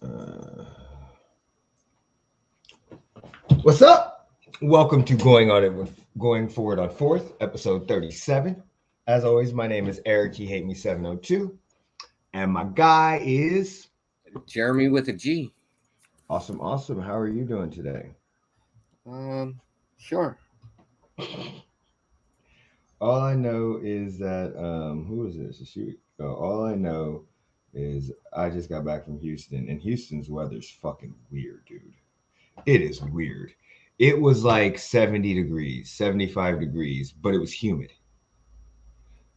Uh, what's up? Welcome to Going Forward on Fourth, episode 37. As always, my name is Eric. He hate me 702, and my guy is Jeremy with a G. awesome. Awesome. How are you doing today? Sure. All I know is that who is this? Shoot. All I know is I just got back from Houston, and Houston's weather's fucking weird, dude. It is weird. It was like 70 degrees, 75 degrees, but it was humid.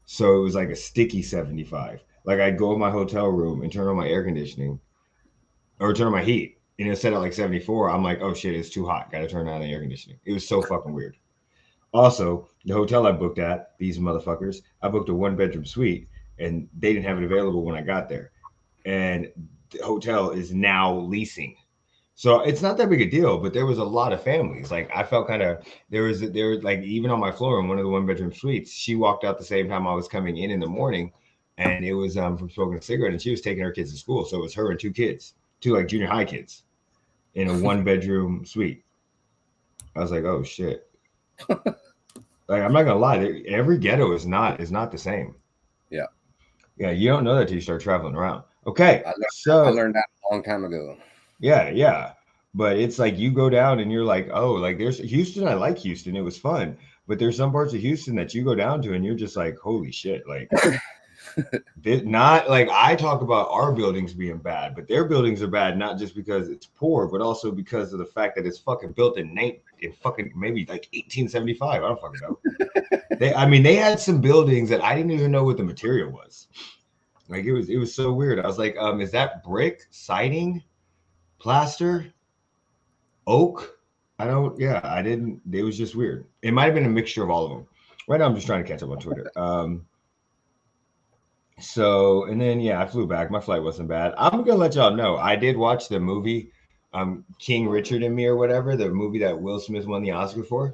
So it was like a sticky 75. Like I'd go in my hotel room and turn on my air conditioning or turn on my heat and it set at like 74. I'm like, oh shit, it's too hot. Got to turn on the air conditioning. It was so fucking weird. Also, the hotel I booked at, these motherfuckers, I booked a 1 bedroom suite and they didn't have it available when I got there. And the hotel is now leasing. So it's not that big a deal, but there was a lot of families. Like I felt kind of there was like even on my floor in one of the 1 bedroom suites, she walked out the same time I was coming in the morning, and it was from smoking a cigarette, and she was taking her kids to school. So it was her and two kids, two like junior high kids, in a 1 bedroom suite. I was like, oh shit. Like I'm not gonna lie, every ghetto is not the same. Yeah. Yeah, you don't know that till you start traveling around. Okay, I learned that a long time ago. Yeah. But it's like you go down and you're like, oh, like there's Houston. I like Houston. It was fun. But there's some parts of Houston that you go down to and you're just like, holy shit. Like, not like I talk about our buildings being bad, but their buildings are bad, not just because it's poor, but also because of the fact that it's fucking built in fucking maybe like 1875. I don't fucking know. They had some buildings that I didn't even know what the material was. Like it was so weird. I was like, is that brick siding? Plaster, oak. I didn't. It was just weird. It might have been a mixture of all of them. Right now, I'm just trying to catch up on Twitter. And then, I flew back. My flight wasn't bad. I'm going to let y'all know. I did watch the movie, King Richard and Me or whatever, the movie that Will Smith won the Oscar for.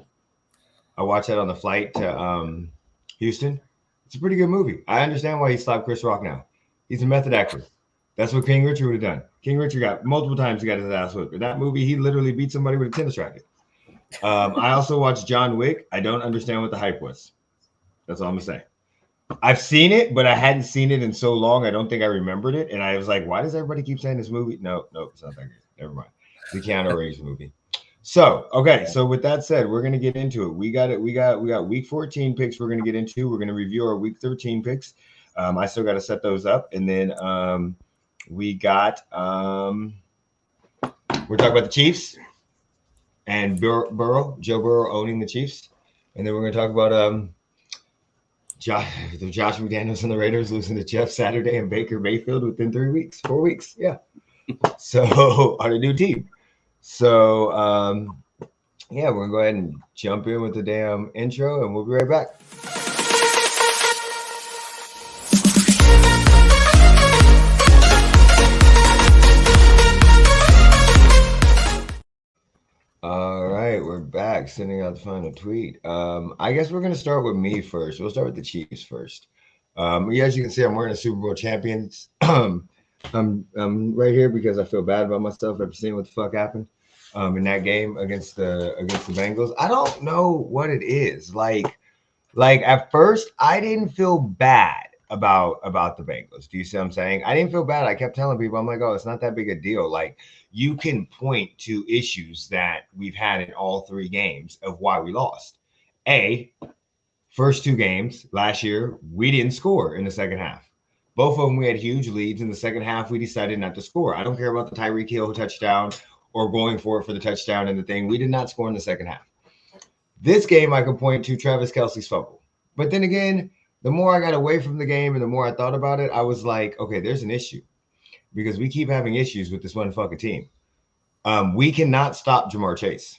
I watched that on the flight to Houston. It's a pretty good movie. I understand why he slapped Chris Rock now. He's a method actor. That's what King Richard would have done. King Richard got multiple times he got his ass whipped. In that movie, he literally beat somebody with a tennis racket. I also watched John Wick. I don't understand what the hype was. That's all I'm gonna say. I've seen it, but I hadn't seen it in so long. I don't think I remembered it. And I was like, why does everybody keep saying this movie? No, it's not that good. Never mind. It's the Keanu Reeves movie. So, okay. So with that said, we're gonna get into it. We got week 14 picks we're gonna get into. We're gonna review our week 13 picks. I still got to set those up, and then we got we're talking about the Chiefs and Joe Burrow owning the Chiefs, and then we're going to talk about Josh McDaniels and the Raiders losing to Jeff Saturday and Baker Mayfield within 4 weeks. Yeah, so on a new team. So we're going to go ahead and jump in with the damn intro, and we'll be right back. All right, we're back. Sending out the final tweet. I guess we're going to start with me first. We'll start with the Chiefs first. As you can see, I'm wearing a Super Bowl champions. I'm right here because I feel bad about myself after seeing what the fuck happened in that game against the Bengals. I don't know what it is. Like at first, I didn't feel bad about the Bengals. Do you see what I'm saying? I didn't feel bad. I kept telling people, I'm like, oh, it's not that big a deal. Like, you can point to issues that we've had in all three games of why we lost. First two games last year, we didn't score in the second half. Both of them, we had huge leads. In the second half, we decided not to score. I don't care about the Tyreek Hill touchdown or going for it for the touchdown and the thing. We did not score in the second half. This game, I could point to Travis Kelce's fumble. But then again, the more I got away from the game and the more I thought about it, I was like, okay, there's an issue. Because we keep having issues with this one fucking team. We cannot stop Jamar Chase.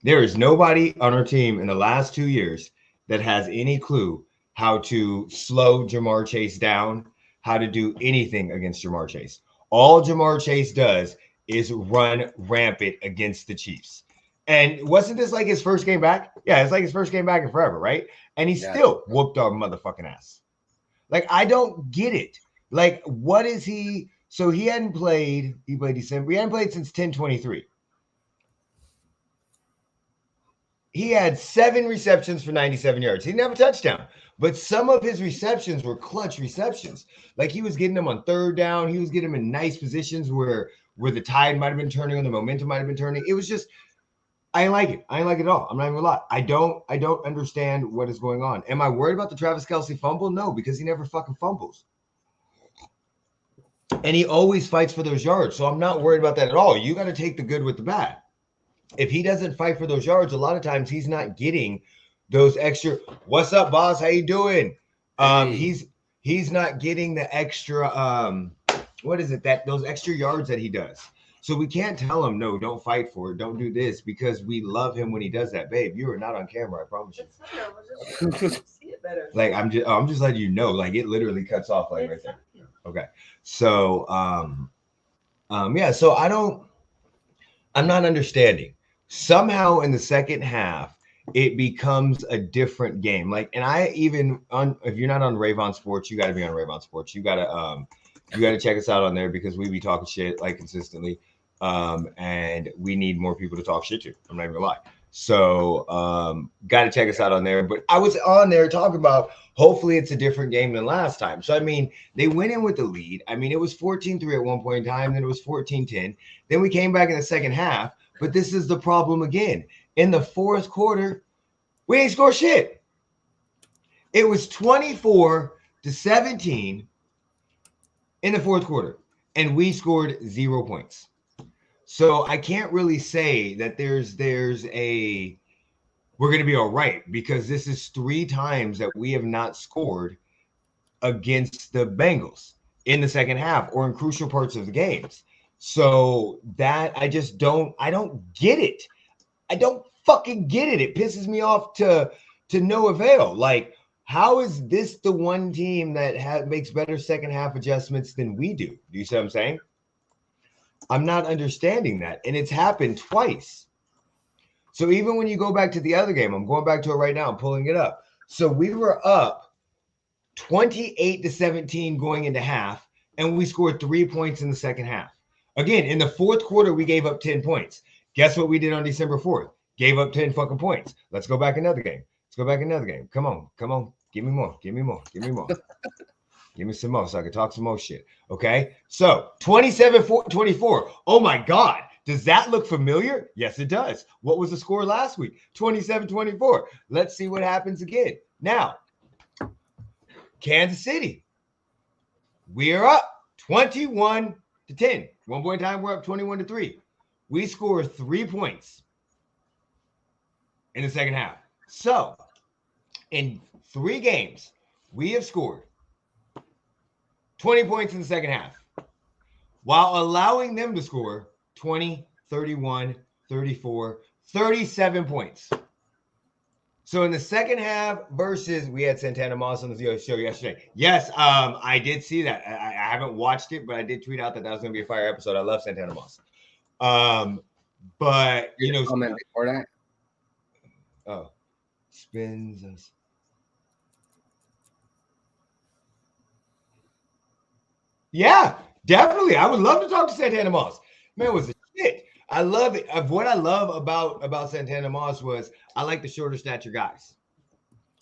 There is nobody on our team in the last 2 years that has any clue how to slow Jamar Chase down, how to do anything against Jamar Chase. All Jamar Chase does is run rampant against the Chiefs. And wasn't this like his first game back? Yeah, it's like his first game back in forever, right? And he still whooped our motherfucking ass. Like, I don't get it. Like, what is he So he hadn't played. He played December. He hadn't played since 10/23. He had 7 receptions for 97 yards. He didn't have a touchdown, but some of his receptions were clutch receptions. Like he was getting them on third down. He was getting them in nice positions where the tide might have been turning and the momentum might have been turning. It was just, I didn't like it. I didn't like it at all. I'm not even gonna lie. I don't understand what is going on. Am I worried about the Travis Kelce fumble? No, because he never fucking fumbles. And he always fights for those yards. So I'm not worried about that at all. You got to take the good with the bad. If he doesn't fight for those yards, a lot of times he's not getting those extra. What's up, boss? How you doing? Hey. He's not getting the extra. What is it? Those extra yards that he does. So we can't tell him no. Don't fight for it. Don't do this because we love him when he does that. Babe, you are not on camera. I promise you. It's just see it better. Like I'm just letting you know. Like it literally cuts off like right there. Okay. So yeah. So I'm not understanding. Somehow in the second half, it becomes a different game. Like, and I even if you're not on Rayvon Sports, you got to be on Rayvon Sports. You gotta check us out on there because we be talking shit like consistently, and we need more people to talk shit to. I'm not even gonna lie. So got to check us out on there. But I was on there talking about hopefully it's a different game than last time. So I mean, they went in with the lead. I mean, it was 14-3 at one point in time, then it was 14-10. Then we came back in the second half. But this is the problem again. In the fourth quarter, we ain't score shit. It was 24-17 in the fourth quarter, and we scored 0 points. So I can't really say that there's a we're going to be all right because this is 3 times that we have not scored against the Bengals in the second half or in crucial parts of the games. So that I don't get it. I don't fucking get it. It pisses me off to no avail. Like, how is this the one team that makes better second half adjustments than we do? Do you see what I'm saying? I'm not understanding that. And it's happened twice. So even when you go back to the other game, I'm going back to it right now. I'm pulling it up. So we were up 28-17 going into half, and we scored 3 points in the second half. Again, in the fourth quarter, we gave up 10 points. Guess what we did on December 4th? Gave up 10 fucking points. Let's go back another game. Come on. Give me more. Give me some more so I can talk some more shit. Okay? So 27-24. Oh my God. Does that look familiar? Yes, it does. What was the score last week? 27-24. Let's see what happens again. Now, Kansas City. We are up 21-10. One point in time, we're up 21-3. We score 3 points in the second half. So, in 3 games, we have scored 20 points in the second half while allowing them to score 20, 31, 34, 37 points. So in the second half versus, we had Santana Moss on the show yesterday. Yes, I did see that. I haven't watched it, but I did tweet out that was going to be a fire episode. I love Santana Moss. But, you know. Comment before that? Oh, spins us. Yeah, definitely. I would love to talk to Santana Moss. Man, was a shit. I love it. What I love about Santana Moss was I like the shorter stature guys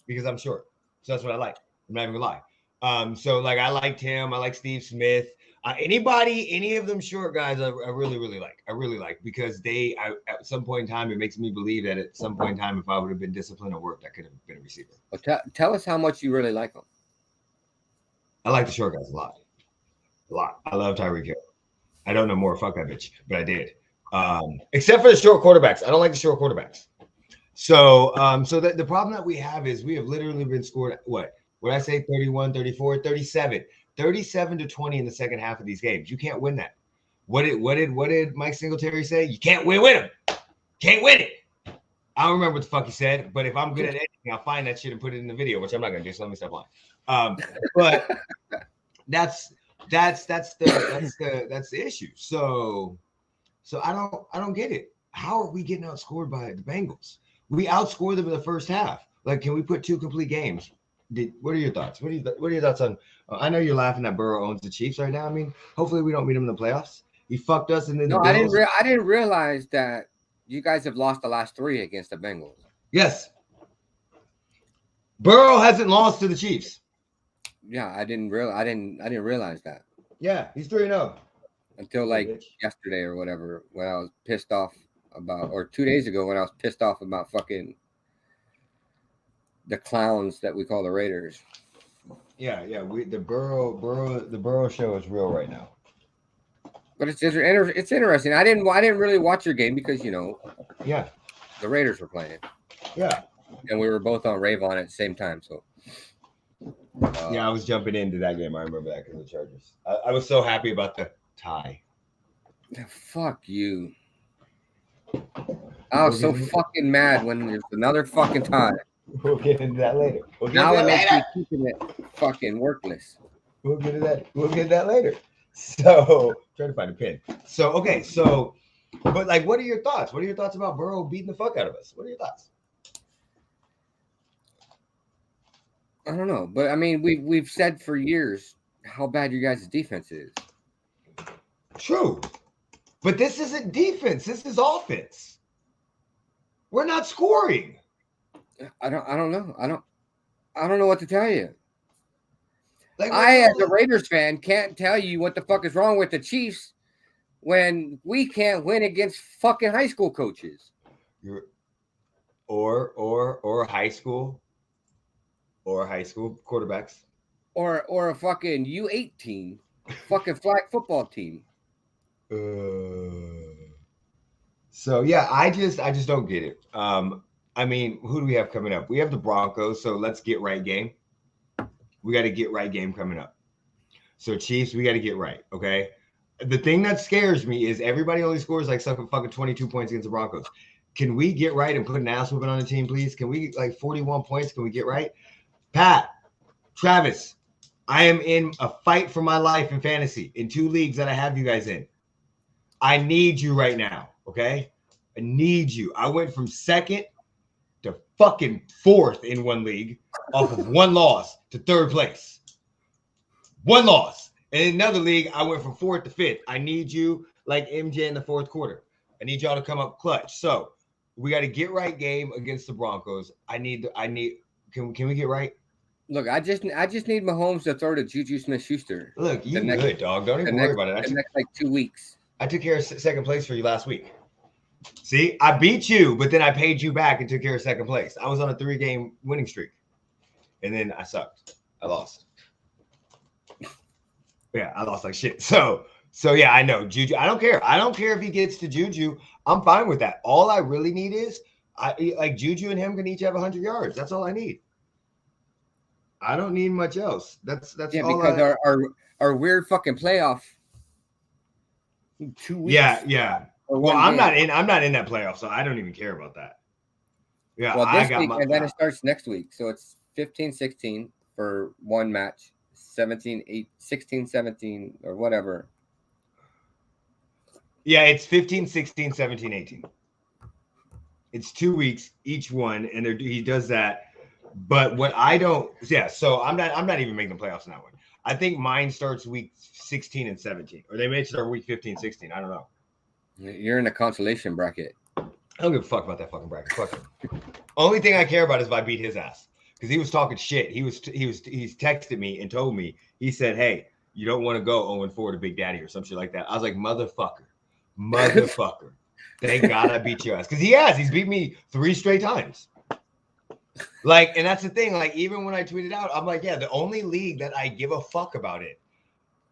because I'm short. So that's what I like. I'm not even gonna lie. So like I liked him. I like Steve Smith. Any of them short guys, I really, really like. I really like because at some point in time, it makes me believe that at some point in time, if I would have been disciplined at work, I could have been a receiver. Well, tell us how much you really like them. I like the short guys a lot. I love Tyreek Hill. I don't know more. Fuck that bitch, but I did. Except for the short quarterbacks. I don't like the short quarterbacks. So the problem that we have is we have literally been scored, what I say, 31, 34, 37, 37-20 in the second half of these games. You can't win that. What did Mike Singletary say? You can't win them. Can't win it. I don't remember what the fuck he said, but if I'm good at editing, I'll find that shit and put it in the video, which I'm not gonna do. So let me stop lying. But that's the issue. So I don't get it. How are we getting outscored by the Bengals? We outscored them in the first half. Like, can we put 2 complete games? What are your thoughts? What are your thoughts on? I know you're laughing that Burrow owns the Chiefs right now. I mean, hopefully we don't meet him in the playoffs. He fucked us, and then the No, Bills. I didn't realize that you guys have lost the last 3 against the Bengals. Yes. Burrow hasn't lost to the Chiefs. Yeah, I didn't realize that. Yeah, he's 3-0 until like yesterday or whatever, when I was pissed off about, or 2 days ago when I was pissed off about fucking the clowns that we call the Raiders. Yeah. The Burrow show is real right now. But it's interesting. I didn't really watch your game because yeah, the Raiders were playing. Yeah, and we were both on Ravon at the same time. So yeah, I was jumping into that game. I remember that because of the Chargers. I was so happy about the tie. Fuck you. I was so fucking mad when there's another fucking tie. We'll get into that later. Now it makes me keeping it fucking worthless. We'll get into that. We'll get that later. So trying to find a pin. So okay, but like, what are your thoughts? What are your thoughts about Burrow beating the fuck out of us? What are your thoughts? I don't know, but I mean, we've said for years how bad your guys' defense is. True, but this isn't defense. This is offense. We're not scoring. I don't know. I don't know what to tell you. Like, as a Raiders fan, can't tell you what the fuck is wrong with the Chiefs when we can't win against fucking high school coaches. Or high school. Or high school quarterbacks. Or a fucking U18 fucking flag football team. So yeah, I just don't get it. I mean, who do we have coming up? We have the Broncos, so let's get right game. We got to get right game coming up. So Chiefs, we got to get right, okay? The thing that scares me is everybody only scores like fucking 22 points against the Broncos. Can we get right and put an ass whooping on the team, please? Can we like 41 points? Can we get right? Pat, Travis, I am in a fight for my life in fantasy in 2 leagues that I have you guys in. I need you right now, okay? I need you. I went from 2nd to fucking 4th in 1 league off of 1 loss to 3rd place. 1 loss. And in another league, I went from 4th to 5th. I need you like MJ in the 4th quarter. I need y'all to come up clutch. So we got to get right game against the Broncos. Can we get right? Look, I just need Mahomes to throw to Juju Smith-Schuster. Look, you good, dog. Don't even worry about it. The next like 2 weeks. I took care of 2nd place for you last week. See, I beat you, but then I paid you back and took care of 2nd place. I was on a 3-game winning streak, and then I sucked. I lost. Yeah, I lost like shit. So yeah, I know Juju. I don't care. I don't care if he gets to Juju. I'm fine with that. All I really need is Juju and him can each have 100 yards. That's all I need. I don't need much else. That's yeah, all because our weird fucking playoff 2 weeks. Yeah. Well, I'm not in that playoff, so I don't even care about that. Yeah, well, this week, and then it starts next week. So it's 15-16 for 1 match, 16-17 or whatever. Yeah, it's 15, 16, 17, 18. It's 2 weeks each one, and he does that. But what I don't, so I'm not even making the playoffs in that one. I think mine starts week 16 and 17, or they may start week 15, 16. I don't know. You're in a consolation bracket. I don't give a fuck about that fucking bracket. Fuck him. Only thing I care about is if I beat his ass, because he was talking shit. He's texted me and told me, he said, "Hey, you don't want to go 0-4 to Big Daddy or some shit like that." I was like, motherfucker. Thank God I beat your ass, because he's beat me 3 straight times. Like, and that's the thing. Like, even when I tweeted out, I'm like, yeah, the only league that I give a fuck about it,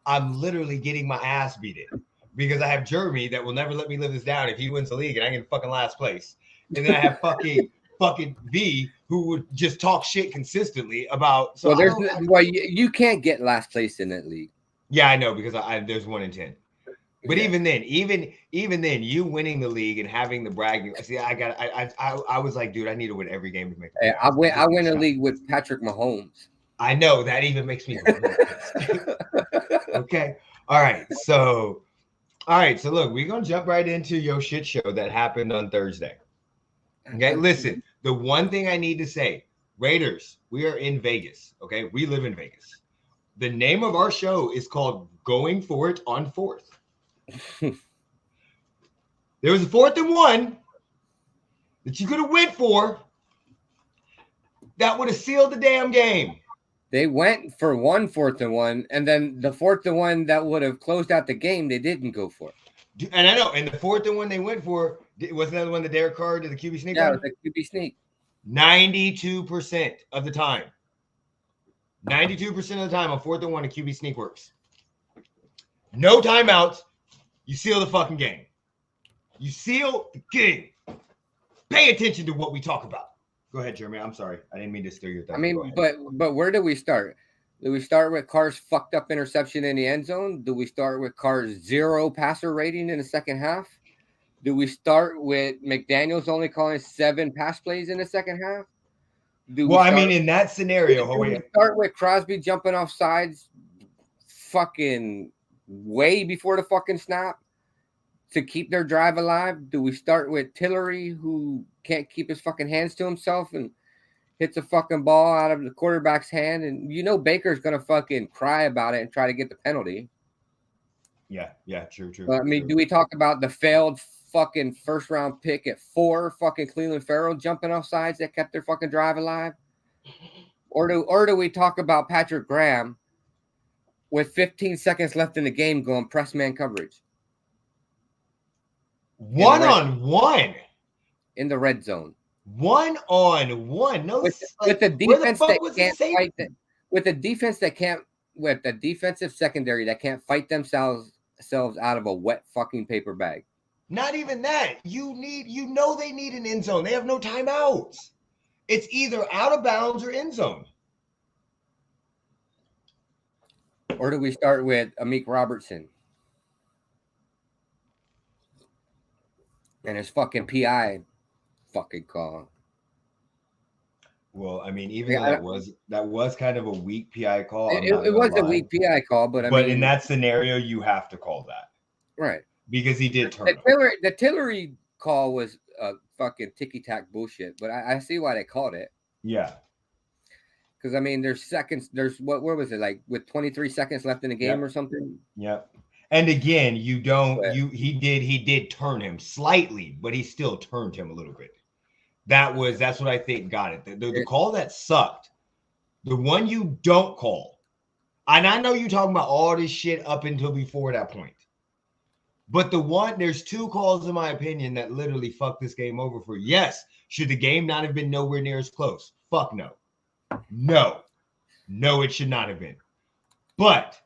I'm literally getting my ass beat in, because I have Jeremy that will never let me live this down if he wins the league and I get fucking last place. And then I have fucking V who would just talk shit consistently about. So you can't get last place in that league. Yeah, I know, because there's 1 in 10. But even then, you winning the league and having the bragging. See, I was like, dude, I need to win every game to make. Hey, I win a league with Patrick Mahomes. I know that even makes me. Okay, all right. So look, we're gonna jump right into your shit show that happened on Thursday. Okay, listen. The one thing I need to say, Raiders, we are in Vegas. Okay, we live in Vegas. The name of our show is called Going For It on Fourth. There was a 4th and 1 that you could have went for that would have sealed the damn game. They went for 4th and 1, and then the 4th and 1 that would have closed out the game, they didn't go for. And I know, and the 4th and 1 they went for, wasn't that the one that Derek Carr did the QB sneak? Yeah, it was the QB sneak. 92% of the time. 92% of the time on 4th and 1, a QB sneak works. No timeouts. You seal the fucking game. You seal the game. Pay attention to what we talk about. Go ahead, Jeremy. I'm sorry. I didn't mean to steal your thunder. I mean, but where do we start? Do we start with Carr's fucked up interception in the end zone? Do we start with Carr's 0 passer rating in the second half? Do we start with McDaniels only calling 7 pass plays in the second half? In that scenario, do we start with Crosby jumping off sides fucking way before the fucking snap to keep their drive alive? Do we start with Tillery, who can't keep his fucking hands to himself and hits a fucking ball out of the quarterback's hand? And you know Baker's going to fucking cry about it and try to get the penalty. Yeah, true. I mean, do we talk about the failed fucking first-round pick at 4, fucking Cleveland Farrell jumping off sides that kept their fucking drive alive? Or do we talk about Patrick Graham with 15 seconds left in the game going press man coverage? One-on-one in the red zone. 1-on-1. No, with the defense that can't fight that. With a defense that can't. With the defensive secondary that can't fight themselves out of a wet fucking paper bag. Not even that. They need an end zone. They have no timeouts. It's either out of bounds or end zone. Or do we start with Amik Robertson and his fucking PI fucking call? Well, I mean, even though that was kind of a weak PI call. It was a weak PI call, but in that scenario, you have to call that, right? Because he did turn. The Tillery call was fucking ticky-tack bullshit, but I see why they called it. Yeah. Because I mean, there's seconds. Where was it, like with 23 seconds left in the game or something? Yep. And again, he did turn him slightly, but he still turned him a little bit. That's what I think got it. The call that sucked, the one you don't call, and I know you're talking about all this shit up until before that point, but there's 2 calls in my opinion that literally fucked this game over for you. Yes, should the game not have been nowhere near as close? Fuck no. No, it should not have been. But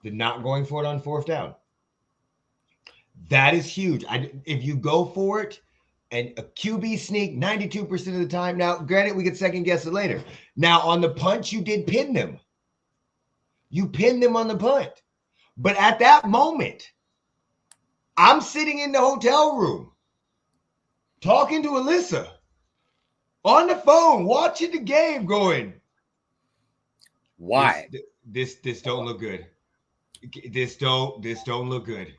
the not going for it on 4th down, that is huge. If you go for it, and a QB sneak 92% of the time. Now, granted, we could second guess it later. Now, on the punt, you did pin them. You pinned them on the punt. But at that moment, I'm sitting in the hotel room talking to Alyssa on the phone, watching the game, going, why? This don't look good. This don't look good.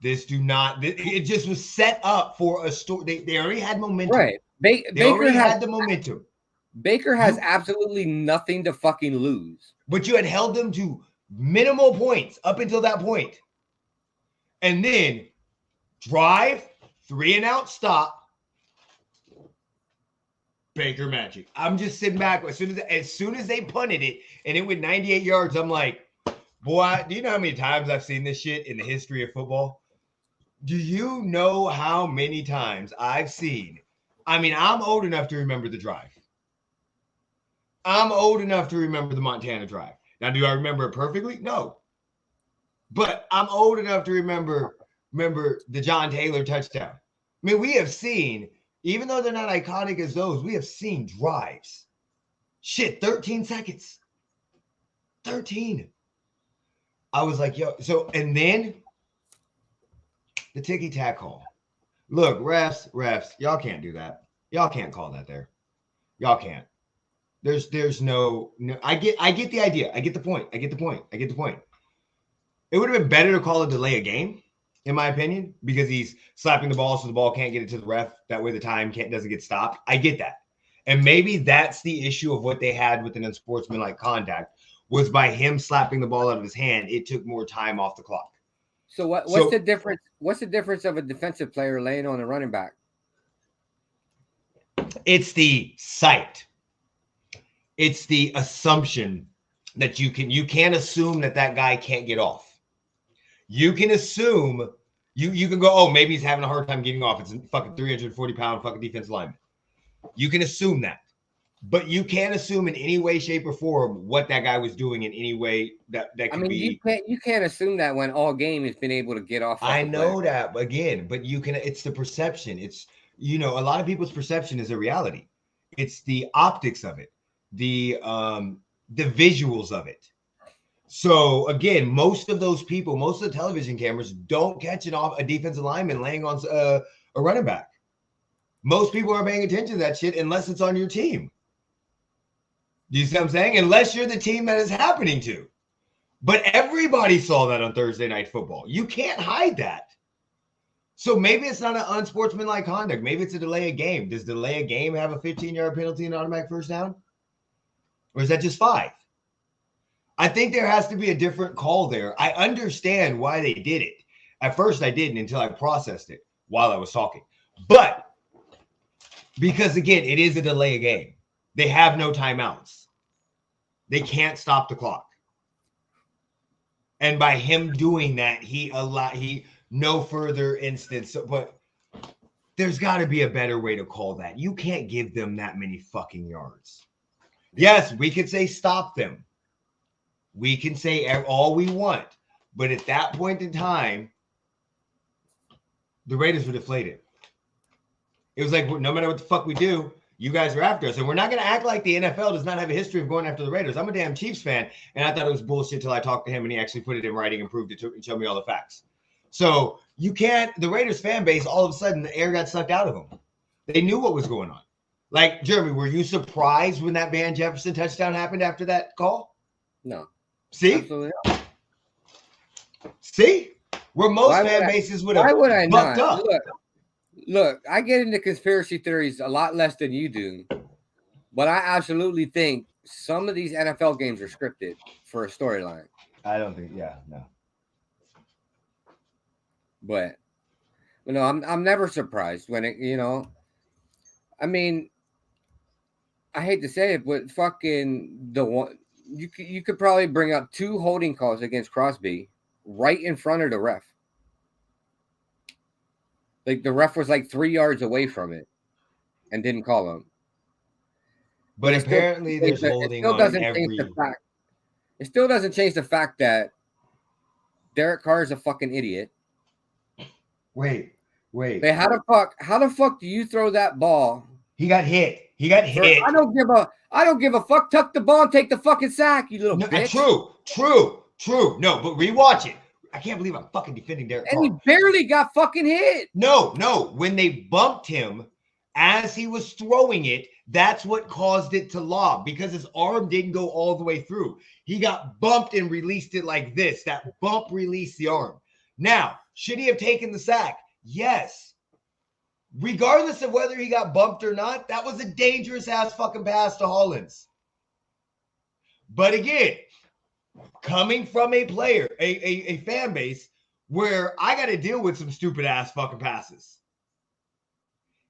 It just was set up for a story. They already had momentum. Right. Baker had the momentum. Baker has absolutely nothing to fucking lose. But you had held them to minimal points up until that point. And then drive, 3-and-out stop. Baker magic. I'm just sitting back. As soon as they punted it and it went 98 yards, I'm like, boy, do you know how many times I've seen this shit in the history of football? Do you know how many times I've seen? I mean, I'm old enough to remember the drive. I'm old enough to remember the Montana drive. Now, do I remember it perfectly? No. But I'm old enough to remember the John Taylor touchdown. I mean, we have seen, even though they're not iconic as those, we have seen drives. Shit, 13 seconds. 13. I was like, yo, and then the ticky-tack call. Look, refs, y'all can't do that. Y'all can't call that there. Y'all can't. There's no I get the idea. I get the point. It would have been better to call a delay a game, in my opinion, because he's slapping the ball so the ball can't get it to the ref. That way the time doesn't get stopped. I get that. And maybe that's the issue of what they had with an unsportsmanlike conduct was by him slapping the ball out of his hand, it took more time off the clock. So what's the difference? What's the difference of a defensive player laying on a running back? It's the sight. It's the assumption that you can't assume that guy can't get off. You can assume you can go, oh, maybe he's having a hard time getting off. It's a fucking 340-pound fucking defensive lineman. You can assume that. But you can't assume in any way, shape, or form what that guy was doing in any way that could be. You can't assume that when all game has been able to get off. I know that again, but you can. It's the perception. It's a lot of people's perception is a reality. It's the optics of it, the visuals of it. So again, most of those people, most of the television cameras don't catch a defensive lineman laying on a running back. Most people are paying attention to that shit unless it's on your team. Do you see what I'm saying? Unless you're the team that is happening to. But everybody saw that on Thursday Night Football. You can't hide that. So maybe it's not an unsportsmanlike conduct. Maybe it's a delay of game. Does delay of game have a 15-yard penalty and automatic first down? Or is that just 5? I think there has to be a different call there. I understand why they did it. At first, I didn't until I processed it while I was talking. But because, again, it is a delay of game. They have no timeouts. They can't stop the clock. And by him doing that, no further instance. But there's got to be a better way to call that. You can't give them that many fucking yards. Yes, we could say stop them. We can say all we want. But at that point in time, the Raiders were deflated. It was like, no matter what the fuck we do, you guys are after us. And we're not going to act like the NFL does not have a history of going after the Raiders. I'm a damn Chiefs fan, and I thought it was bullshit till I talked to him and he actually put it in writing and proved it and showed me all the facts. So you can't, the Raiders fan base, all of a sudden, the air got sucked out of them. They knew what was going on. Like, Jeremy, were you surprised when that Van Jefferson touchdown happened after that call? No. See? Absolutely not. See? Where most fan bases would have bucked up. Look, I get into conspiracy theories a lot less than you do, but I absolutely think some of these NFL games are scripted for a storyline. I don't think, no. But, I'm never surprised when it, I mean, I hate to say it, but fucking the one, you could probably bring up 2 holding calls against Crosby right in front of the ref. Like the ref was like 3 yards away from it and didn't call him. But apparently there's holding on every... It still doesn't change the fact that Derek Carr is a fucking idiot. Wait. How the fuck do you throw that ball? He got hit. I don't give a fuck. Tuck the ball and take the fucking sack, you little bitch. True. No, but rewatch it. I can't believe I'm fucking defending Derek Carr. And he barely got fucking hit. No. When they bumped him as he was throwing it, that's what caused it to lob because his arm didn't go all the way through. He got bumped and released it like this. That bump released the arm. Now, should he have taken the sack? Yes. Regardless of whether he got bumped or not, that was a dangerous ass fucking pass to Hollins. But again, coming from a player, a fan base where I got to deal with some stupid ass fucking passes.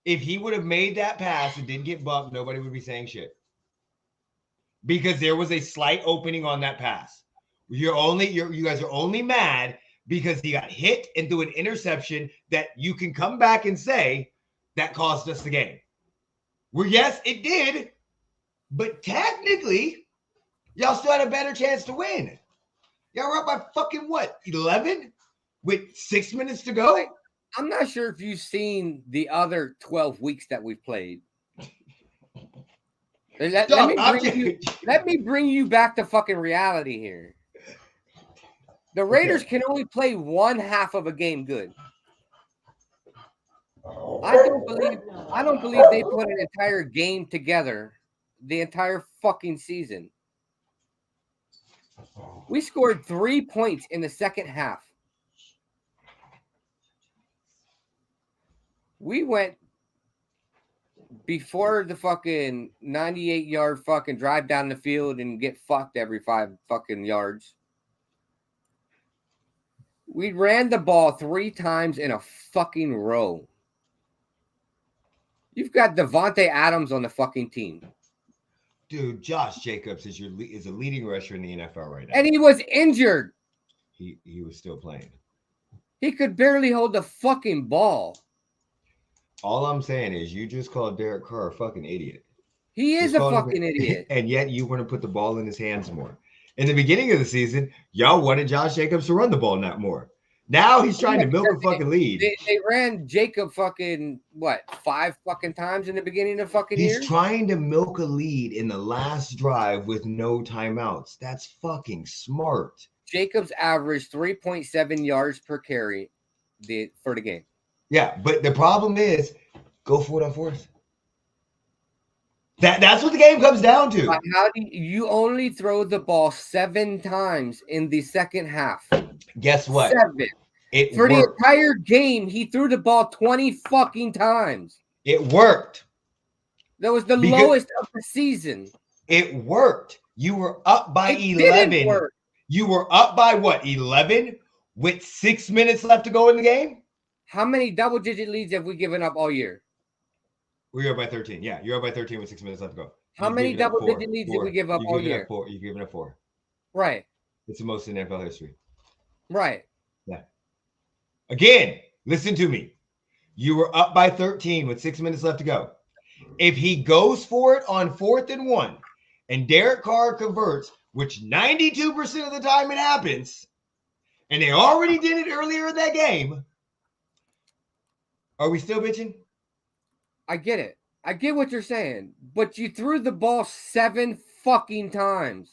If he would have made that pass and didn't get bumped, nobody would be saying shit. Because there was a slight opening on that pass. You guys are only mad because he got hit and threw an interception that you can come back and say that cost us the game. Well, yes, it did. But technically, y'all still had a better chance to win. Y'all were up by fucking what? 11? With 6 minutes to go? I'm not sure if you've seen the other 12 weeks that we've played. Let me bring you back to fucking reality here. The Raiders can only play one half of a game good. I don't believe they put an entire game together the entire fucking season. We scored 3 points in the second half. We went before the fucking 98-yard fucking drive down the field and get fucked every 5 fucking yards. We ran the ball 3 times in a fucking row. You've got Devontae Adams on the fucking team. Dude, Josh Jacobs is a leading rusher in the NFL right now. And he was injured. He was still playing. He could barely hold the fucking ball. All I'm saying is you just called Derek Carr a fucking idiot. He is a fucking idiot. And yet you want to put the ball in his hands more. In the beginning of the season, y'all wanted Josh Jacobs to run the ball not more. Now he's trying to milk a fucking lead. They ran Jacob fucking, 5 fucking times in the beginning of fucking year? He's trying to milk a lead in the last drive with no timeouts. That's fucking smart. Jacobs averaged 3.7 yards per carry for the game. Yeah, but the problem is, go for it on fourth. That's what the game comes down to. But how do you only throw the ball 7 times in the second half? Guess what? 7. For worked. the entire game, he threw the ball 20 fucking times. It worked. That was the lowest of the season. It worked. You were up by 11. You were up by what? 11 with 6 minutes left to go in the game? How many double-digit leads have we given up all year? We're up by 13. Yeah, you're up by 13 with 6 minutes left to go. How many double-digit leads did we give up all year? You've given up 4. Right. It's the most in NFL history. Right. Yeah. Again, listen to me. You were up by 13 with 6 minutes left to go. If he goes for it on 4th and 1 and Derek Carr converts, which 92% of the time it happens, and they already did it earlier in that game, are we still bitching? I get it. I get what you're saying, but you threw the ball 7 fucking times.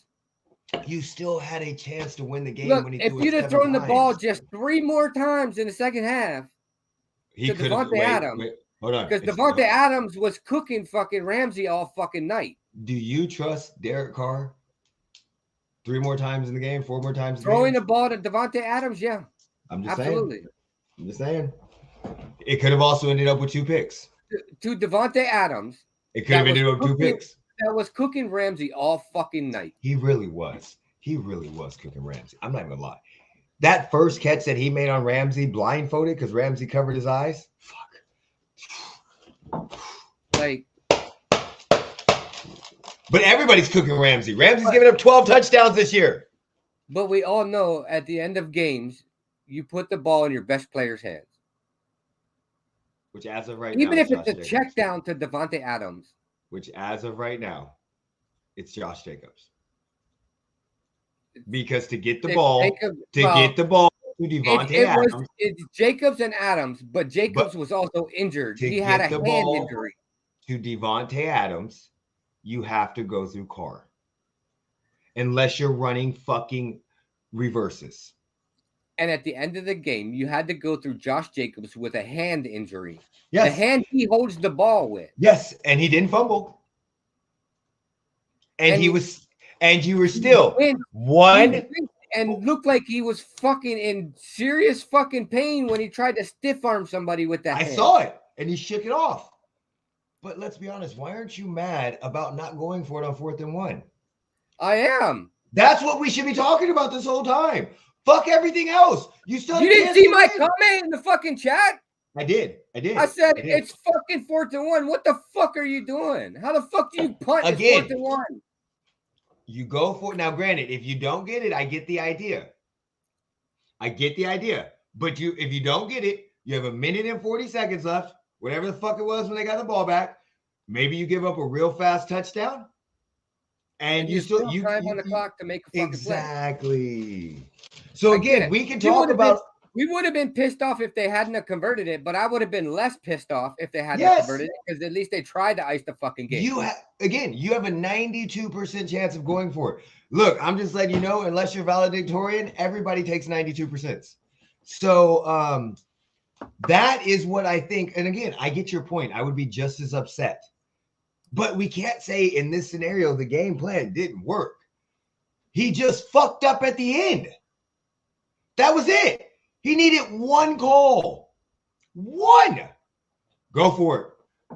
You still had a chance to win the game. Look, when he if threw you'd it have 7 thrown times. the ball just 3 more times in the second half, he to could Devontae Adams. Wait, hold on. Because Devontae Adams was cooking fucking Ramsey all fucking night. Do you trust Derek Carr 3 more times in the game, 4 more times in Throwing the the ball to Devontae Adams, yeah. I'm just absolutely. saying. I'm just saying. It could have also ended up with 2 picks. To Devontae Adams. It could have ended up with 2 picks. That was cooking Ramsey all fucking night. He really was. He really was cooking Ramsey. I'm not even gonna lie. That first catch that he made on Ramsey, blindfolded because Ramsey covered his eyes. Fuck. Like. But everybody's cooking Ramsey. Ramsey's giving up 12 touchdowns this year. But we all know at the end of games, you put the ball in your best player's hands. Which as of right even now, if it's a check down to Devontae Adams. Which as of right now, it's Josh Jacobs. Because to get the ball, to Devontae Adams. It's Jacobs and Adams, but Jacobs was also injured. He had a hand injury. To Devontae Adams, you have to go through Carr. Unless you're running fucking reverses. And at the end of the game, you had to go through Josh Jacobs with a hand injury. Yes. The hand he holds the ball with. Yes, and he didn't fumble. And you were still one. And looked like he was fucking in serious fucking pain when he tried to stiff arm somebody with that. I saw it, and he shook it off. But let's be honest, why aren't you mad about not going for it on 4th and 1? I am. That's what we should be talking about this whole time. Fuck everything else. You didn't see my comment in the fucking chat? I did. I said it's fucking 4th and 1. What the fuck are you doing? How the fuck do you punt again? 4th and 1. You go for it. Now, granted, if you don't get it, I get the idea. But if you don't get it, you have 1 minute and 40 seconds left. Whatever the fuck it was when they got the ball back. Maybe you give up a real fast touchdown. And you still time on the clock to make a fucking play. So again, we can talk about. We would have been pissed off if they hadn't have converted it, but I would have been less pissed off if they hadn't converted it because at least they tried to ice the fucking game. You have a 92% chance of going for it. Look, I'm just letting you know, unless you're valedictorian, everybody takes 92%. So that is what I think. And again, I get your point. I would be just as upset. But we can't say in this scenario the game plan didn't work. He just fucked up at the end. That was it. He needed one call. One. Go for it.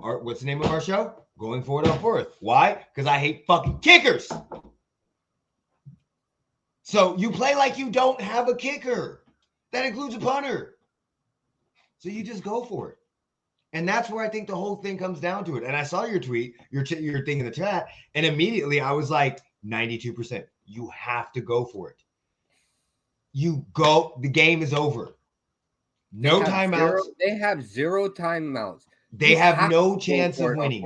What's the name of our show? Going forward on fourth. Why? Because I hate fucking kickers. So you play like you don't have a kicker. That includes a punter. So you just go for it. And that's where I think the whole thing comes down to it. And I saw your tweet, your thing in the chat, and immediately I was like, 92%. You have to go for it. You go. The game is over. No timeouts. They have 0 timeouts. They have no chance of winning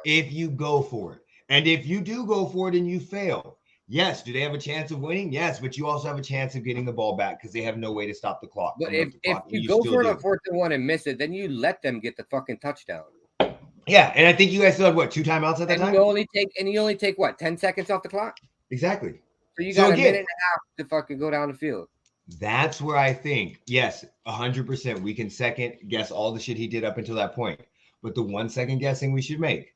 if you go for it. And if you do go for it and you fail, yes, do they have a chance of winning? Yes, but you also have a chance of getting the ball back because they have no way to stop the clock. But if you go for it on 4th and 1 and miss it, then you let them get the fucking touchdown. Yeah, and I think you guys still had, 2 timeouts at that time? You only take, what, 10 seconds off the clock? Exactly. So you got a minute and a half to fucking go down the field. That's where I think, yes, 100%, we can second guess all the shit he did up until that point. But the 1 second guessing we should make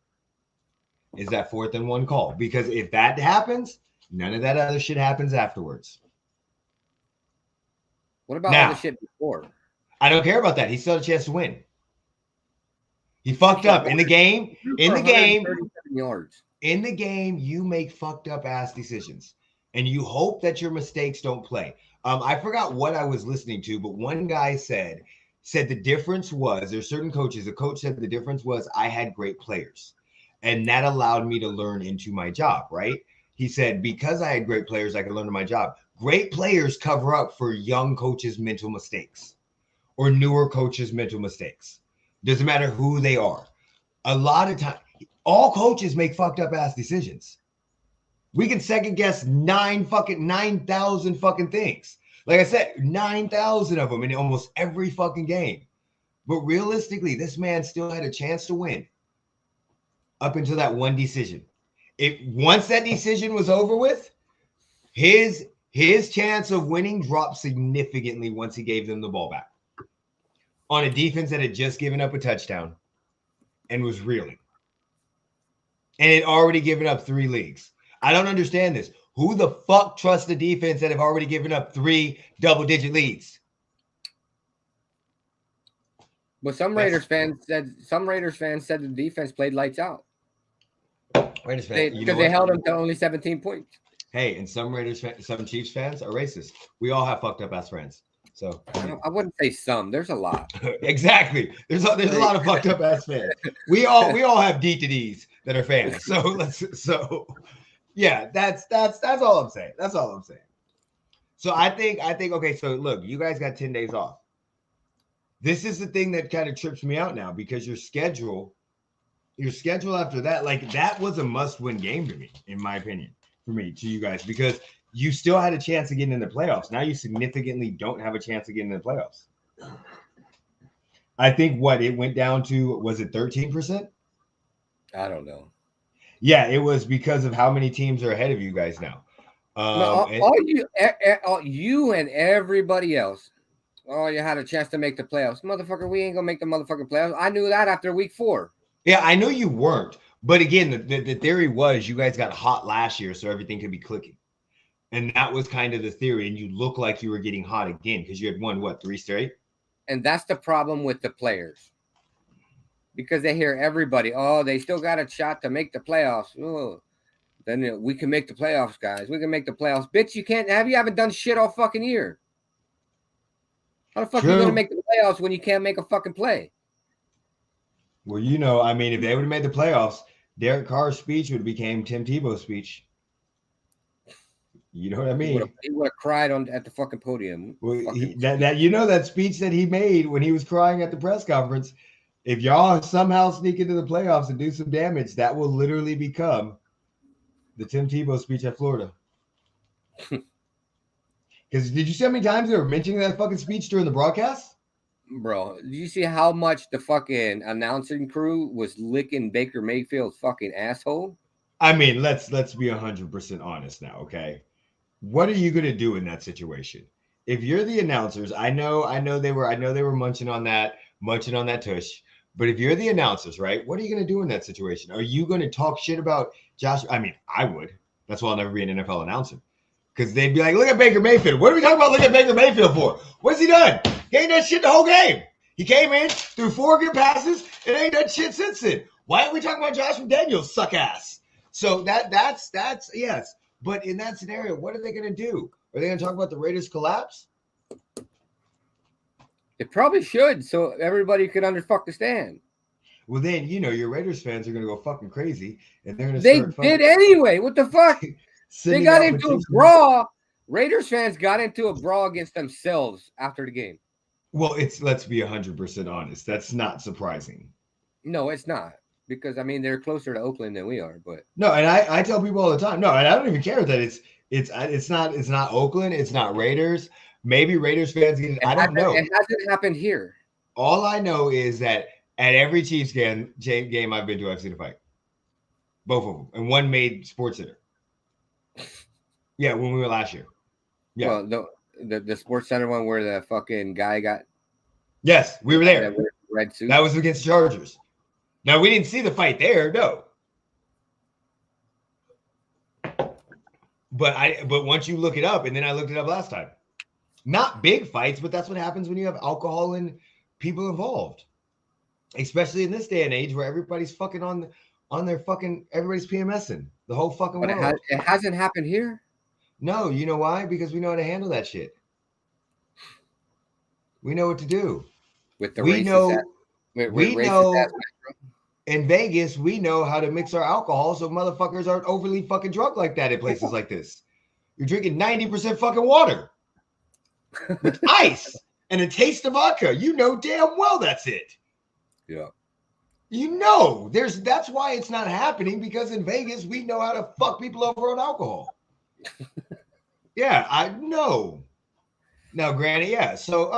is that 4th and 1 call. Because if that happens, none of that other shit happens afterwards. What about all the shit before? I don't care about that. He still had a chance to win. He fucked up in the game. In the game, yards. In the game, you make fucked up ass decisions, and you hope that your mistakes don't play. I forgot what I was listening to, but one guy said the difference was there's certain coaches. A coach said the difference was I had great players, and that allowed me to learn into my job. Right? He said because I had great players, I could learn to my job. Great players cover up for young coaches' mental mistakes or newer coaches' mental mistakes. Doesn't matter who they are. A lot of time, all coaches make fucked up ass decisions. We can second guess 9,000 fucking things. Like I said, 9,000 of them in almost every fucking game. But realistically, this man still had a chance to win up until that one decision. Once that decision was over with, his chance of winning dropped significantly once he gave them the ball back. On a defense that had just given up a touchdown and was reeling. And had already given up 3 leagues. I don't understand this. Who the fuck trusts the defense that have already given up 3 double-digit leads? But some Raiders fans said the defense played lights out. Raiders fans, because they held them to only 17 points. Hey, and some Chiefs fans are racist. We all have fucked up ass friends. So I wouldn't say some. There's a lot. Exactly. There's a lot of fucked up ass fans. We all have D to D's that are fans. So yeah, that's all I'm saying. That's all I'm saying. So I think okay. So look, you guys got 10 days off. This is the thing that kind of trips me out now because your schedule after that, like that was a must-win game to me, in my opinion, to you guys, because you still had a chance of getting in the playoffs. Now you significantly don't have a chance of getting in the playoffs. I think it went down to, was it 13%? I don't know. Yeah, it was because of how many teams are ahead of you guys now. You and everybody else. Oh, you had a chance to make the playoffs. Motherfucker, we ain't going to make the motherfucking playoffs. I knew that after week 4. Yeah, I know you weren't. But again, the theory was you guys got hot last year, so everything could be clicking. And that was kind of the theory. And you look like you were getting hot again because you had won, 3 straight? And that's the problem with the players. Because they hear everybody, oh, they still got a shot to make the playoffs. Oh, then we can make the playoffs, guys. We can make the playoffs. Bitch, you haven't done shit all fucking year. How the fuck are you going to make the playoffs when you can't make a fucking play? Well, I mean, if they would have made the playoffs, Derek Carr's speech would have became Tim Tebow's speech. You know what I mean? He would have cried at the fucking podium. Well, that speech that he made when he was crying at the press conference, if y'all somehow sneak into the playoffs and do some damage, that will literally become the Tim Tebow speech at Florida. Because did you see how many times they were mentioning that fucking speech during the broadcast? Bro, did you see how much the fucking announcing crew was licking Baker Mayfield's fucking asshole? I mean, let's be 100% honest now, okay? What are you gonna do in that situation? If you're the announcers, I know they were munching on that tush. But if you're the announcers, right? What are you gonna do in that situation? Are you gonna talk shit about Josh? I mean, I would. That's why I'll never be an NFL announcer. Because they'd be like, look at Baker Mayfield. What are we talking about looking at Baker Mayfield for? What's he done? He ain't done shit the whole game. He came in, threw 4 good passes, and ain't done shit since then. Why are we talking about Josh McDaniels, suck ass? So that's yes. But in that scenario, what are they going to do? Are they going to talk about the Raiders collapse? They probably should, so everybody could understand. Well, then, your Raiders fans are going to go fucking crazy, and they're going to They start did anyway. What the fuck? They got into a brawl. Raiders fans got into a brawl against themselves after the game. Well, let's be 100% honest. That's not surprising. No, it's not. Because, I mean, they're closer to Oakland than we are. But no, and I tell people all the time, no, and I don't even care that it's not Oakland, it's not Raiders. Maybe Raiders fans get it. I don't know. It hasn't happened here. All I know is that at every Chiefs game I've been to, I've seen a fight. Both of them. And one made SportsCenter. Yeah, when we were last year. Yeah. Well, the SportsCenter one where the fucking guy got. Yes, we were there. Red suit. That was against the Chargers. Now, we didn't see the fight there, no. But once you look it up, and then I looked it up last time. Not big fights, but that's what happens when you have alcohol and people involved. Especially in this day and age where everybody's fucking on their fucking, everybody's PMSing the whole fucking world. It hasn't happened here. No, you know why? Because we know how to handle that shit. We know what to do. With the we know in Vegas, we know how to mix our alcohol so motherfuckers aren't overly fucking drunk like that in places like this. You're drinking 90% fucking water with ice and a taste of vodka. You know damn well that's it. Yeah. That's why it's not happening, because in Vegas, we know how to fuck people over on alcohol. Yeah, I know. Now, granted, yeah. So,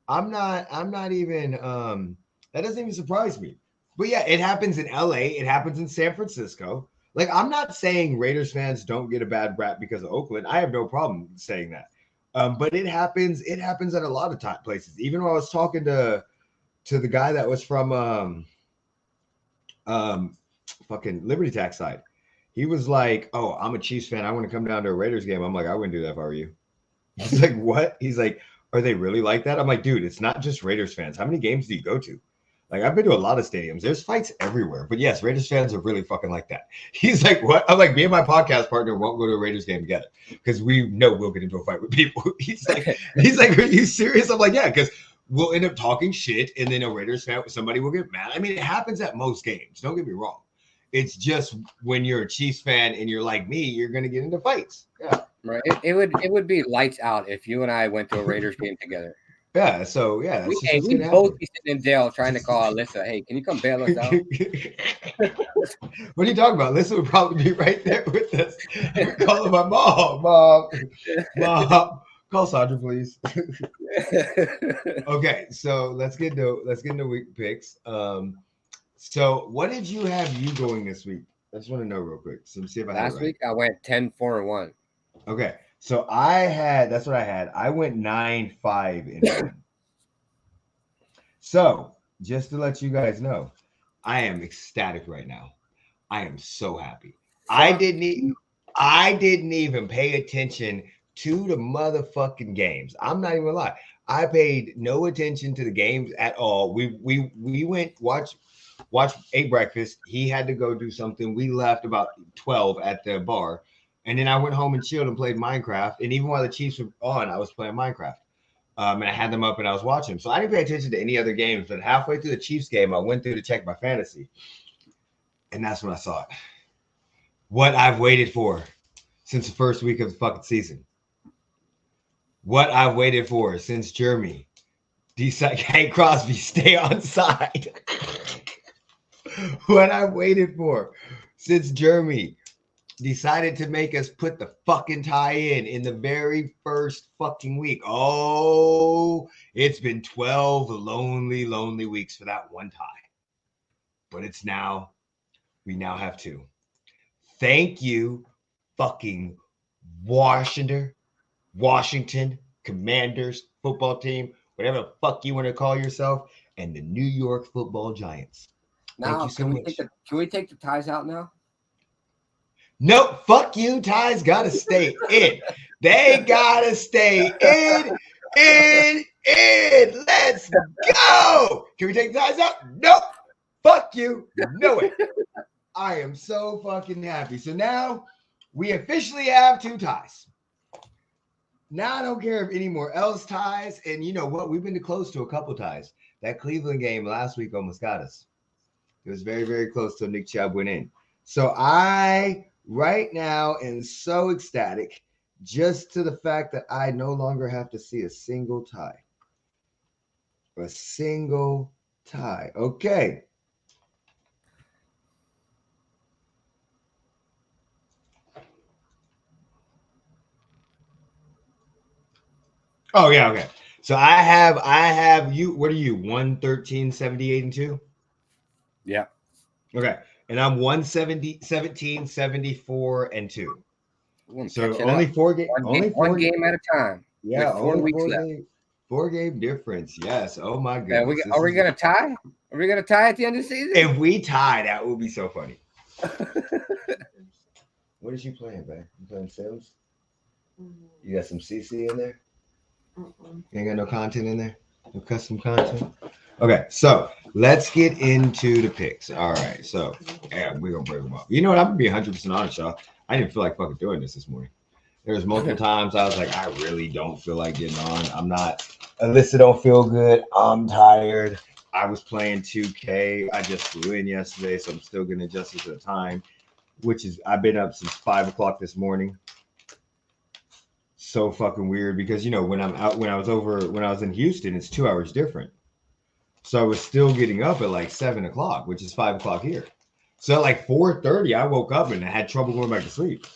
I'm not even, that doesn't even surprise me. But yeah, it happens in LA. It happens in San Francisco. Like, I'm not saying Raiders fans don't get a bad rap because of Oakland. I have no problem saying that. But it happens at a lot of places. Even when I was talking to the guy that was from fucking Liberty Tax side, he was like, "Oh, I'm a Chiefs fan. I want to come down to a Raiders game." I'm like, "I wouldn't do that if I were you." He's like, "What?" He's like, "Are they really like that?" I'm like, "Dude, it's not just Raiders fans. How many games do you go to?" Like, I've been to a lot of stadiums. There's fights everywhere. But yes, Raiders fans are really fucking like that. He's like, "What?" I'm like, "Me and my podcast partner won't go to a Raiders game together because we know we'll get into a fight with people." He's like, "Are you serious?" I'm like, "Yeah," because we'll end up talking shit, and then a Raiders fan, somebody will get mad. I mean, it happens at most games. Don't get me wrong. It's just when you're a Chiefs fan and you're like me, you're going to get into fights. Yeah. Right. It would be lights out if you and I went to a Raiders game together. Yeah. So, yeah. We'd both be sitting in jail trying to call Alyssa. Hey, can you come bail us out? What are you talking about? Alyssa would probably be right there with us. Calling my mom. Call Sandra, please. Okay. So let's get into week picks. So what did you have going this week? I just want to know real quick. So see if I last week I went 10-4-1. Okay. So that's what I had. I went 9-5-1. So just to let you guys know, I am ecstatic right now. I am so happy. I didn't even pay attention to the motherfucking games. I'm not even gonna lie. I paid no attention to the games at all. We went watch, ate breakfast. He had to go do something. We left about 12 at the bar. And then I went home and chilled and played Minecraft. And even while the Chiefs were on, I was playing Minecraft. And I had them up and I was watching. So I didn't pay attention to any other games. But halfway through the Chiefs game, I went through to check my fantasy. And that's when I saw it. What I've waited for since the first week of the fucking season. What I've waited for since Jeremy decided Hank Crosby stay on side. What I've waited for since Jeremy decided to make us put the fucking tie in the very first fucking week. Oh, it's been 12 lonely, lonely weeks for that one tie. But we now have 2. Thank you, fucking Washington Commanders football team, whatever the fuck you want to call yourself, and the New York Football Giants. Now, can we take the ties out now? Nope, fuck you. Ties gotta stay in. They gotta stay in. In. Let's go. Can we take the ties out? Nope. Fuck you. No way. I am so fucking happy. So now we officially have 2 ties. Now I don't care if any more else ties. And you know what? We've been close to a couple ties. That Cleveland game last week almost got us. It was very, very close till Nick Chubb went in. So I right now am so ecstatic just to the fact that I no longer have to see a single tie. A single tie. Okay. Oh, yeah, okay. So I have you. What are you? 113, 78, and 2? Yeah. Okay. And I'm 170, 17, 74, and 2. So only up. 4 games. One game at a time. Yeah, with 4 only weeks 4 left. games. 4-game difference. Yes. Oh my Yeah, goodness. are we gonna tie? Are we gonna tie at the end of the season? If we tie, that would be so funny. What is you playing, man? You playing Sims? You got some CC in there? You ain't got no content in there? No custom content? Okay, so let's get into the picks. All right, so yeah, we're gonna break them up. You know what? I'm gonna be 100% honest, y'all. I didn't feel like fucking doing this morning. There was multiple times I was like, I really don't feel like getting on. I'm not. Alyssa don't feel good. I'm tired. I was playing 2K. I just flew in yesterday, so I'm still gonna adjust it to the time, which is I've been up since 5 o'clock this morning. So fucking weird because you know when I was in Houston, it's 2 hours different. So I was still getting up at like 7 o'clock, which is 5 o'clock here. So at like 4:30, I woke up and I had trouble going back to sleep,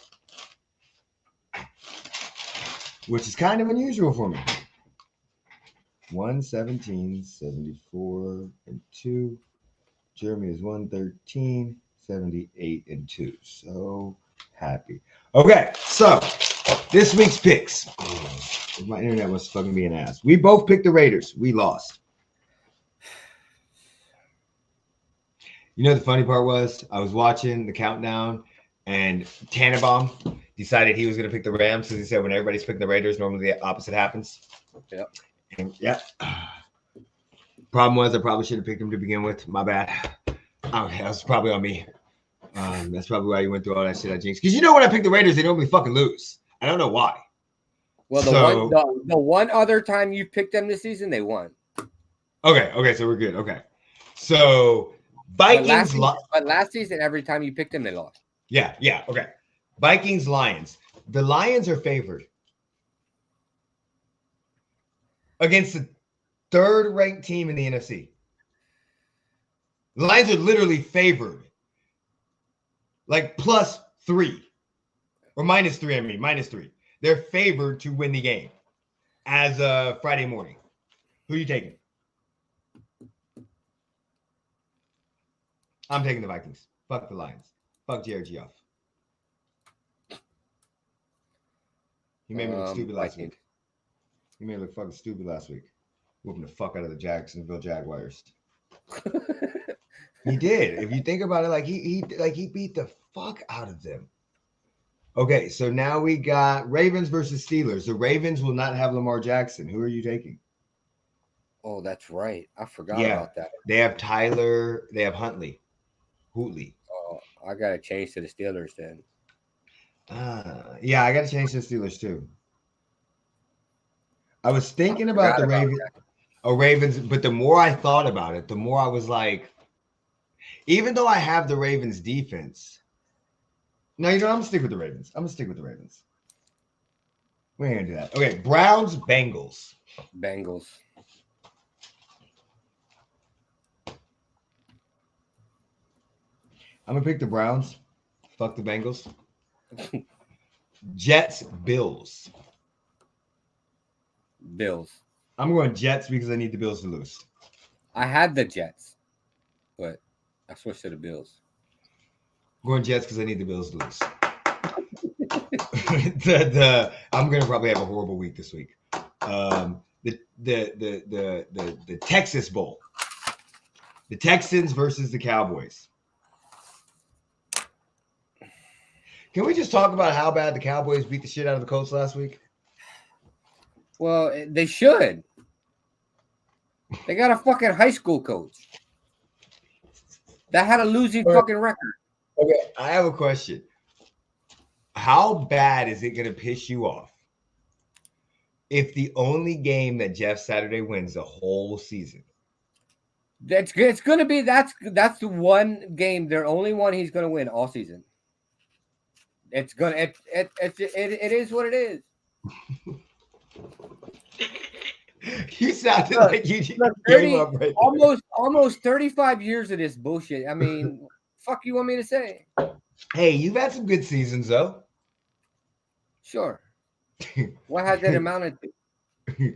which is kind of unusual for me. 117, 74, and 2. Jeremy is 113, 78, and 2. So happy. Okay, so this week's picks. My internet was fucking being ass. We both picked the Raiders. We lost. You know the funny part was I was watching the countdown and Tannenbaum decided he was going to pick the Rams because he said when everybody's picking the Raiders, normally the opposite happens. Yep. And yeah. Problem was I probably should have picked him to begin with. My bad. Okay, that was probably on me. That's probably why you went through all that shit I jinxed. Because you know when I pick the Raiders, they normally fucking lose. I don't know why. Well, the one other time you picked them this season, they won. Okay, so we're good. Okay. So Vikings. But last season, every time you picked them, they lost. Yeah. Okay. Vikings, Lions. The Lions are favored against the 3rd-ranked team in the NFC. The Lions are literally favored, like +3 or -3. I mean, -3. They're favored to win the game as of Friday morning. Who are you taking? I'm taking the Vikings. Fuck the Lions. Fuck Jared Goff. He made me look stupid last week. He made me look fucking stupid last week. Whooping the fuck out of the Jacksonville Jaguars. He did. If you think about it, he beat the fuck out of them. Okay, so now we got Ravens versus Steelers. The Ravens will not have Lamar Jackson. Who are you taking? Oh, that's right. I forgot about that. They have Tyler. They have Huntley. Oh, I gotta change to the Steelers then. Yeah, I gotta change to the Steelers too. I was thinking about the Ravens. Ravens, but the more I thought about it, the more I was like, even though I have the Ravens defense, no, you know, I'm gonna stick with the Ravens. We ain't gonna do that. Okay, Browns, Bengals. I'm gonna pick the Browns. Fuck the Bengals. Jets, Bills. I'm going Jets because I need the Bills to lose. I had the Jets, but I switched to the Bills. I'm going Jets because I need the Bills to lose. I'm gonna probably have a horrible week this week. The Texas Bowl. The Texans versus the Cowboys. Can we just talk about how bad the Cowboys beat the shit out of the Colts last week? Well, they should. They got a fucking high school coach that had a losing fucking record. Okay, I have a question. How bad is it going to piss you off if the only game that Jeff Saturday wins the whole season? It's going to be that's the one game, their only one he's going to win all season. It's gonna it is what it is. You sounded like you gave up right there. Almost 35 years of this bullshit. I mean, fuck you want me to say? Hey, you've had some good seasons though. Sure. What has that amounted to?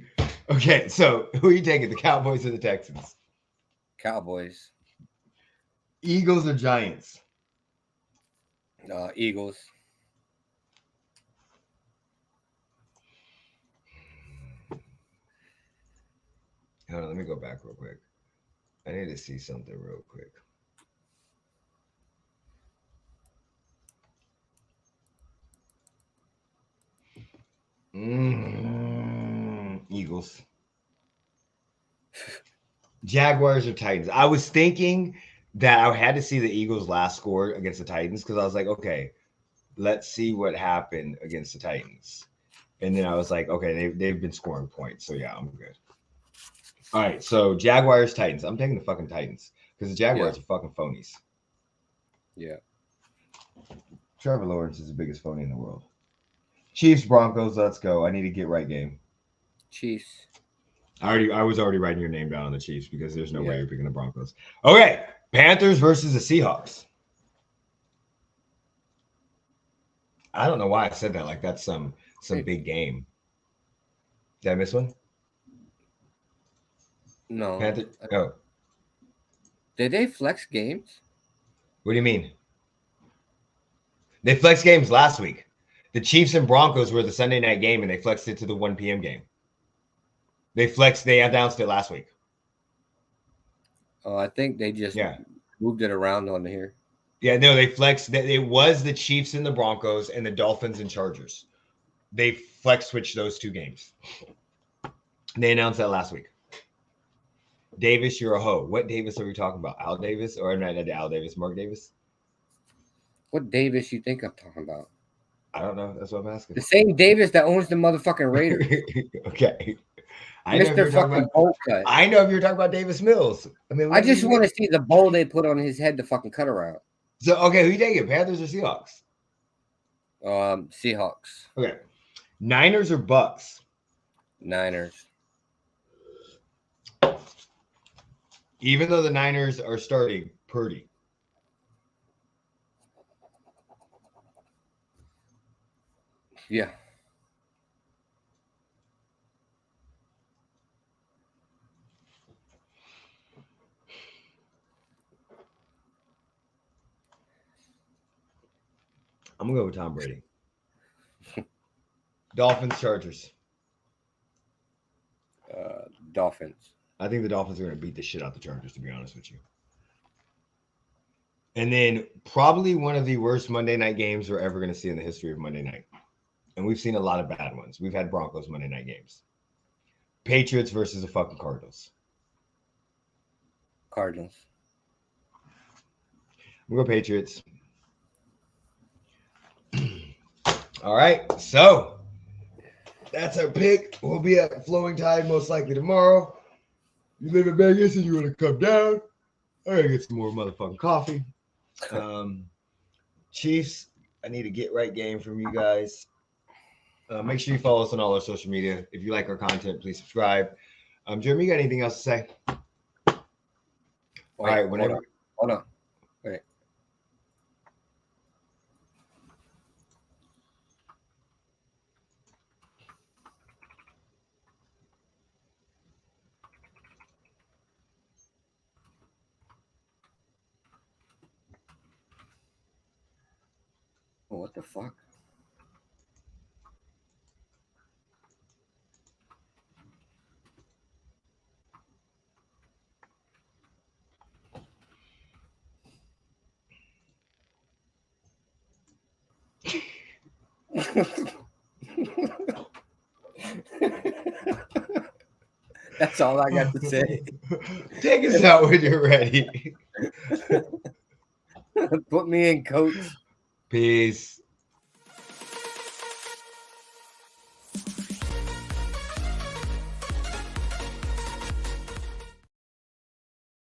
Okay, so who are you taking? The Cowboys or the Texans? Cowboys. Eagles or Giants? Eagles. Hold on, let me go back real quick. I need to see something real quick. Eagles. Jaguars or Titans? I was thinking that I had to see the Eagles last score against the Titans because I was like, okay, let's see what happened against the Titans. And then I was like, okay, they've been scoring points. So yeah, I'm good. All right, so Jaguars, Titans. I'm taking the fucking Titans because the Jaguars are fucking phonies. Yeah. Trevor Lawrence is the biggest phony in the world. Chiefs, Broncos, let's go. I need to get right game. Chiefs. I was already writing your name down on the Chiefs because there's no way you're picking the Broncos. Okay, Panthers versus the Seahawks. I don't know why I said that like that's some big game. Did I miss one? No. Panthers. Oh, Did they flex games? what do you mean? They flexed games last week. The Chiefs and Broncos were the Sunday night game, and they flexed it to the 1 p.m. game. They announced it last week. Oh, I think they just moved it around on here. Yeah, no, they flexed. It was the Chiefs and the Broncos and the Dolphins and Chargers. They flex switched those two games. They announced that last week. Davis, you're a hoe. What Davis are we talking about? Al Davis? Or not Al Davis, Mark Davis? What Davis you think I'm talking about? I don't know. That's what I'm asking. The same Davis that owns the motherfucking Raiders. Okay. Mr. fucking bowl cut. I know if you're talking about Davis Mills. I mean, I just want to see the bowl they put on his head to fucking cut around. So, okay, who you taking? Panthers or Seahawks? Seahawks. Okay. Niners or Bucks? Niners. Even though the Niners are starting Purdy. Yeah. I'm going to go with Tom Brady. Dolphins, Chargers. Dolphins. I think the Dolphins are going to beat the shit out the Chargers, to be honest with you. And then probably one of the worst Monday night games we're ever going to see in the history of Monday night. And we've seen a lot of bad ones. We've had Broncos Monday night games. Patriots versus the fucking Cardinals. Cardinals. We'll go Patriots. All right, so that's our pick. We'll be at Flowing Tide most likely tomorrow. You live in Vegas and you want to come down, I gotta get some more motherfucking coffee. Chiefs, I need a get right game from you guys. Make sure you follow us on all our social media. If you like our content, please subscribe. Jeremy, you got anything else to say? Wait, all right, whenever. Hold on. Wait. What the fuck? That's all I got to say. Take us out when you're ready. Put me in, coach. Peace.